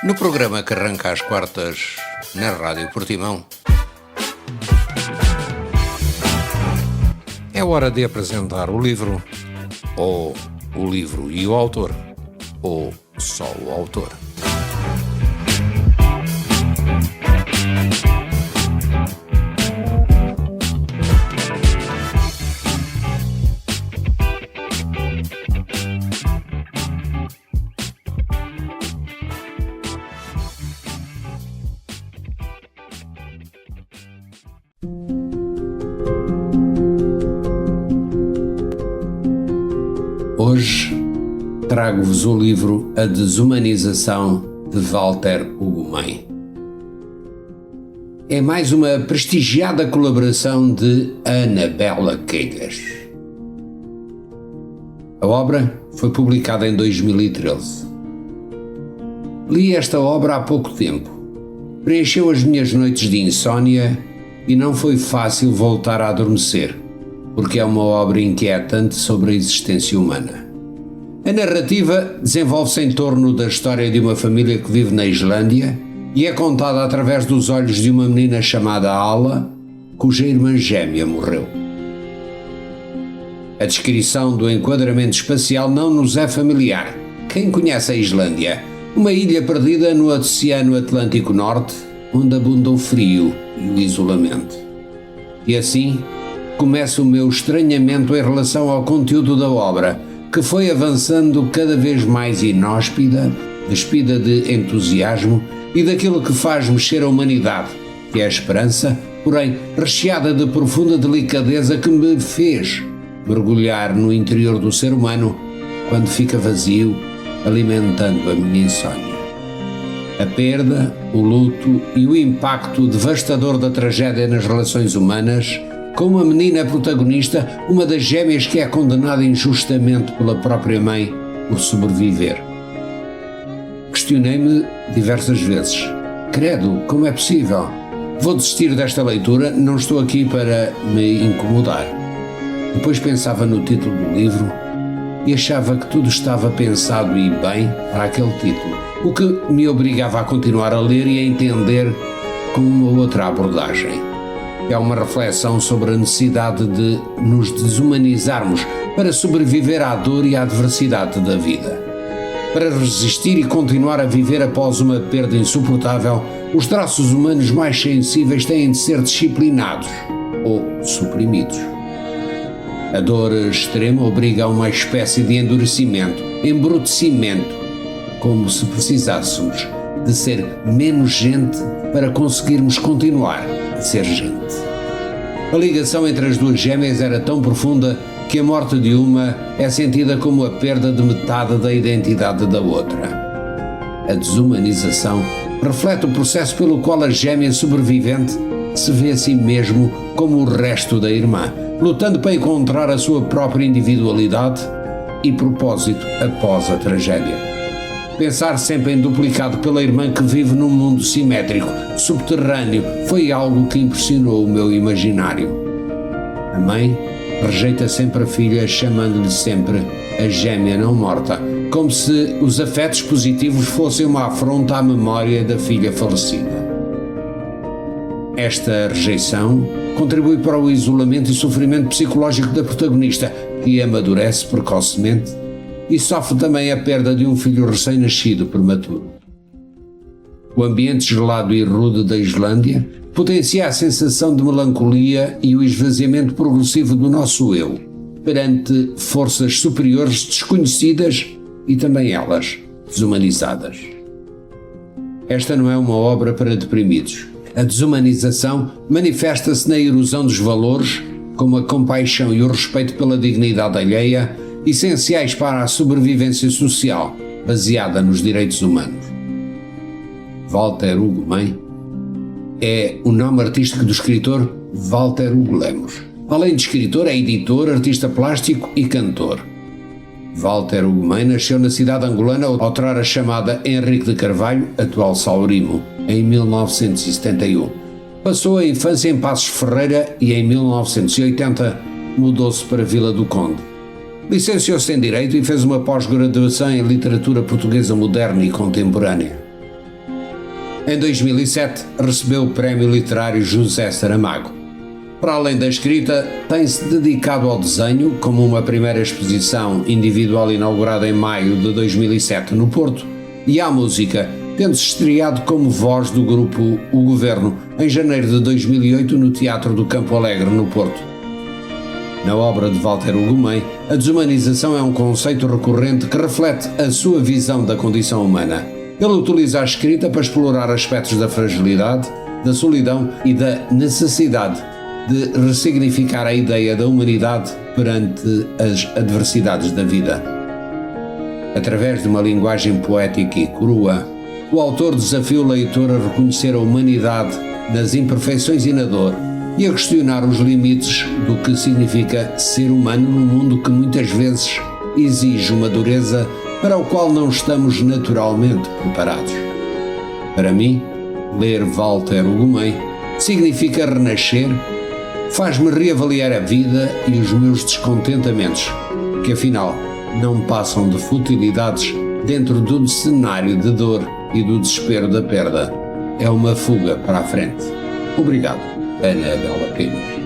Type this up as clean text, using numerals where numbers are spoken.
No programa que arranca às quartas na Rádio Portimão, é hora de apresentar o livro, ou o livro e o autor, ou só o autor. Hoje trago-vos o livro A Desumanização, de Walter Ugumem. É mais uma prestigiada colaboração de Anabela Queigas. A obra foi publicada em 2013. Li esta obra há pouco tempo. Preencheu as minhas noites de insónia e não foi fácil voltar a adormecer, porque é uma obra inquietante sobre a existência humana. A narrativa desenvolve-se em torno da história de uma família que vive na Islândia e é contada através dos olhos de uma menina chamada Ala, cuja irmã gêmea morreu. A descrição do enquadramento espacial não nos é familiar. Quem conhece a Islândia? Uma ilha perdida no Oceano Atlântico Norte, onde abunda o frio e o isolamento. E assim começa o meu estranhamento em relação ao conteúdo da obra, que foi avançando cada vez mais inóspida, despida de entusiasmo e daquilo que faz mexer a humanidade, que é a esperança, porém recheada de profunda delicadeza que me fez mergulhar no interior do ser humano quando fica vazio, alimentando a minha insónia. A perda, o luto e o impacto devastador da tragédia nas relações humanas, com uma menina protagonista, uma das gêmeas que é condenada injustamente pela própria mãe por sobreviver. Questionei-me diversas vezes. Credo, como é possível? Vou desistir desta leitura, não estou aqui para me incomodar. Depois pensava no título do livro e achava que tudo estava pensado e bem para aquele título, o que me obrigava a continuar a ler e a entender com uma outra abordagem. É uma reflexão sobre a necessidade de nos desumanizarmos para sobreviver à dor e à adversidade da vida. Para resistir e continuar a viver após uma perda insuportável, os traços humanos mais sensíveis têm de ser disciplinados ou suprimidos. A dor extrema obriga a uma espécie de endurecimento, embrutecimento, como se precisássemos de ser menos gente para conseguirmos continuar a ser gente. A ligação entre as duas gêmeas era tão profunda que a morte de uma é sentida como a perda de metade da identidade da outra. A desumanização reflete o processo pelo qual a gêmea sobrevivente se vê a si mesmo como o resto da irmã, lutando para encontrar a sua própria individualidade e propósito após a tragédia. Pensar sempre em duplicado pela irmã que vive num mundo simétrico, subterrâneo, foi algo que impressionou o meu imaginário. A mãe rejeita sempre a filha, chamando-lhe sempre a gêmea não morta, como se os afetos positivos fossem uma afronta à memória da filha falecida. Esta rejeição contribui para o isolamento e sofrimento psicológico da protagonista, que amadurece precocemente e sofre também a perda de um filho recém-nascido prematuro. O ambiente gelado e rude da Islândia potencia a sensação de melancolia e o esvaziamento progressivo do nosso eu, perante forças superiores desconhecidas e também elas desumanizadas. Esta não é uma obra para deprimidos. A desumanização manifesta-se na erosão dos valores, como a compaixão e o respeito pela dignidade alheia, essenciais para a sobrevivência social, baseada nos direitos humanos. Walter Ugumem é o nome artístico do escritor Walter Hugo Lemos. Além de escritor, é editor, artista plástico e cantor. Walter Ugumem nasceu na cidade angolana, outrora chamada Henrique de Carvalho, atual Saurimo, em 1971. Passou a infância em Passos Ferreira e em 1980 mudou-se para Vila do Conde. Licenciou-se em Direito e fez uma pós-graduação em Literatura Portuguesa Moderna e Contemporânea. Em 2007, recebeu o Prémio Literário José Saramago. Para além da escrita, tem-se dedicado ao desenho, como uma primeira exposição individual inaugurada em maio de 2007 no Porto, e à música, tendo-se estreado como voz do grupo O Governo em janeiro de 2008 no Teatro do Campo Alegre, no Porto. Na obra de Walter Ugumem, a desumanização é um conceito recorrente que reflete a sua visão da condição humana. Ele utiliza a escrita para explorar aspectos da fragilidade, da solidão e da necessidade de ressignificar a ideia da humanidade perante as adversidades da vida. Através de uma linguagem poética e crua, o autor desafia o leitor a reconhecer a humanidade nas imperfeições e na dor e a questionar os limites do que significa ser humano num mundo que muitas vezes exige uma dureza para o qual não estamos naturalmente preparados. Para mim, ler Walter Ugumem significa renascer, faz-me reavaliar a vida e os meus descontentamentos, que afinal não passam de futilidades dentro do cenário de dor e do desespero da perda. É uma fuga para a frente. Obrigado, Ana Bela Pena.